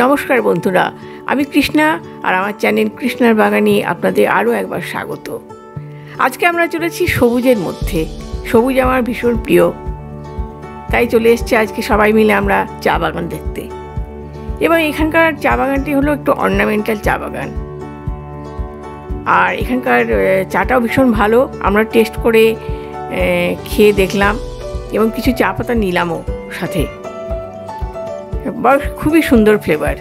নমস্কার বন্ধুরা, আমি কৃষ্ণা আর আমার চ্যানেল কৃষ্ণার বাগানে আপনাদের আরও একবার স্বাগত। আজকে আমরা চলেছি সবুজের মধ্যে। সবুজ আমার ভীষণ প্রিয়, তাই চলে এসেছি আজকে সবাই মিলে আমরা চা বাগান দেখতে। এবং এখানকার চা বাগানটি হলো একটু অর্নামেন্টাল চা বাগান, আর এখানকার চাটাও ভীষণ ভালো। আমরা টেস্ট করে খেয়ে দেখলাম এবং কিছু চা পাতা নিলামও সাথে। খুবই সুন্দর ফ্লেভার।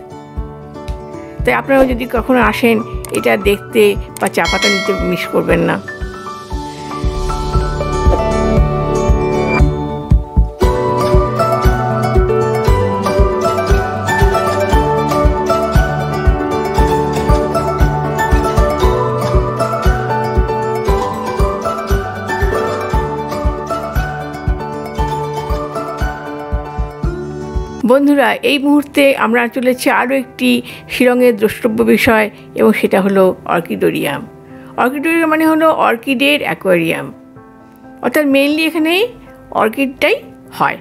তাই আপনারাও যদি কখনো আসেন এটা দেখতে বা চা পাতা নিতে মিস করবেন না। বন্ধুরা, এই মুহূর্তে আমরা চলেছি আরও একটি শিলংয়ের দ্রষ্টব্য বিষয়, এবং সেটা হলো অর্কিডোরিয়াম। অর্কিডোরিয়াম মানে হলো অর্কিডের অ্যাকোয়ারিয়াম, অর্থাৎ মেইনলি এখানে অর্কিডটাই হয়।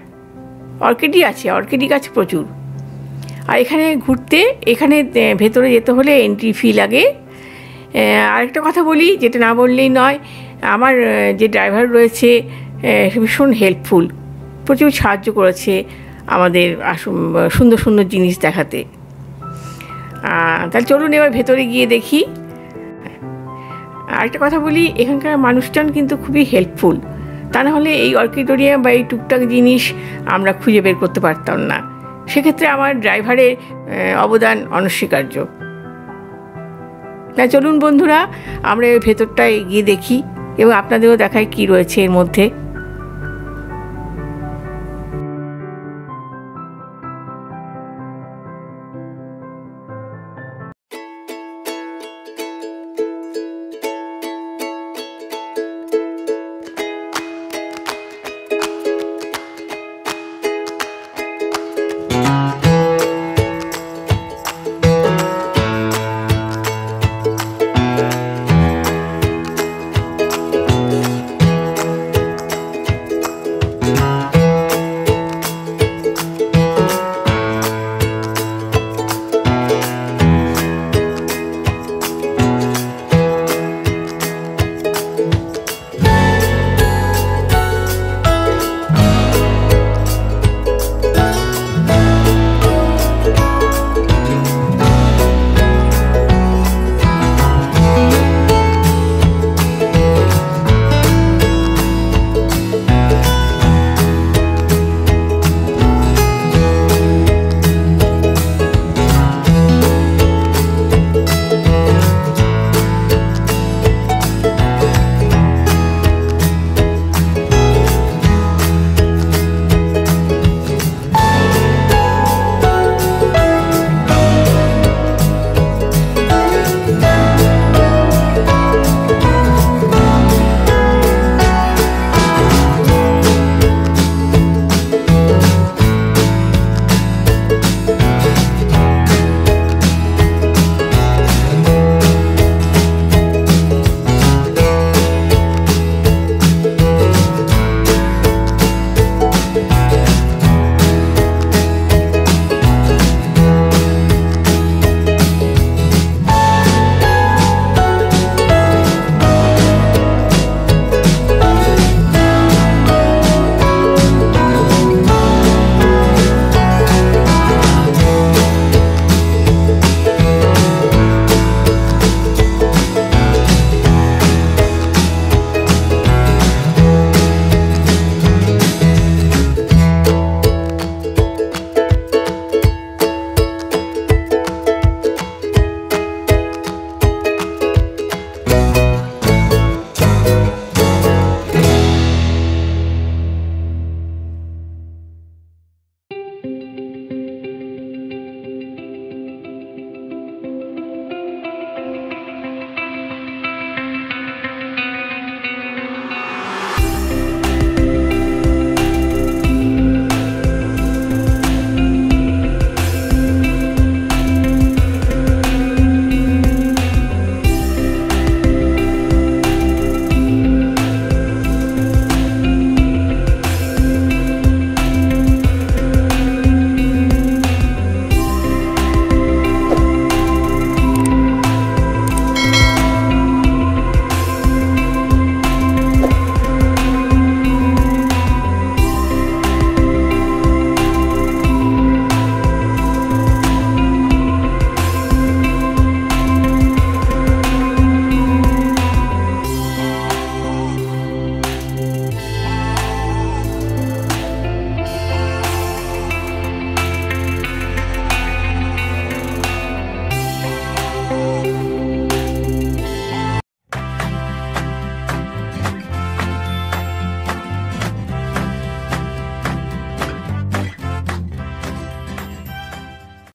অর্কিডই আছে, অর্কিডই গাছ প্রচুর। আর এখানে ঘুরতে, এখানে ভেতরে যেতে হলে এন্ট্রি ফি লাগে। আরেকটা কথা বলি, যেটা না বললেই নয়, আমার যে ড্রাইভার রয়েছে ভীষণ হেল্পফুল, প্রচুর সাহায্য করেছে আমাদের সুন্দর সুন্দর জিনিস দেখাতে। তাহলে চলুন এবার ভেতরে গিয়ে দেখি। আরেকটা কথা বলি, এখানকার মানুষজন কিন্তু খুবই হেল্পফুল। তা না হলে এই অর্কিডোরিয়াম বা এই টুকটাক জিনিস আমরা খুঁজে বের করতে পারতাম না। সেক্ষেত্রে আমার ড্রাইভারের অবদান অনস্বীকার্য। তাই চলুন বন্ধুরা, আমরা ভেতরটায় গিয়ে দেখি এবং আপনাদেরও দেখাই কী রয়েছে এর মধ্যে।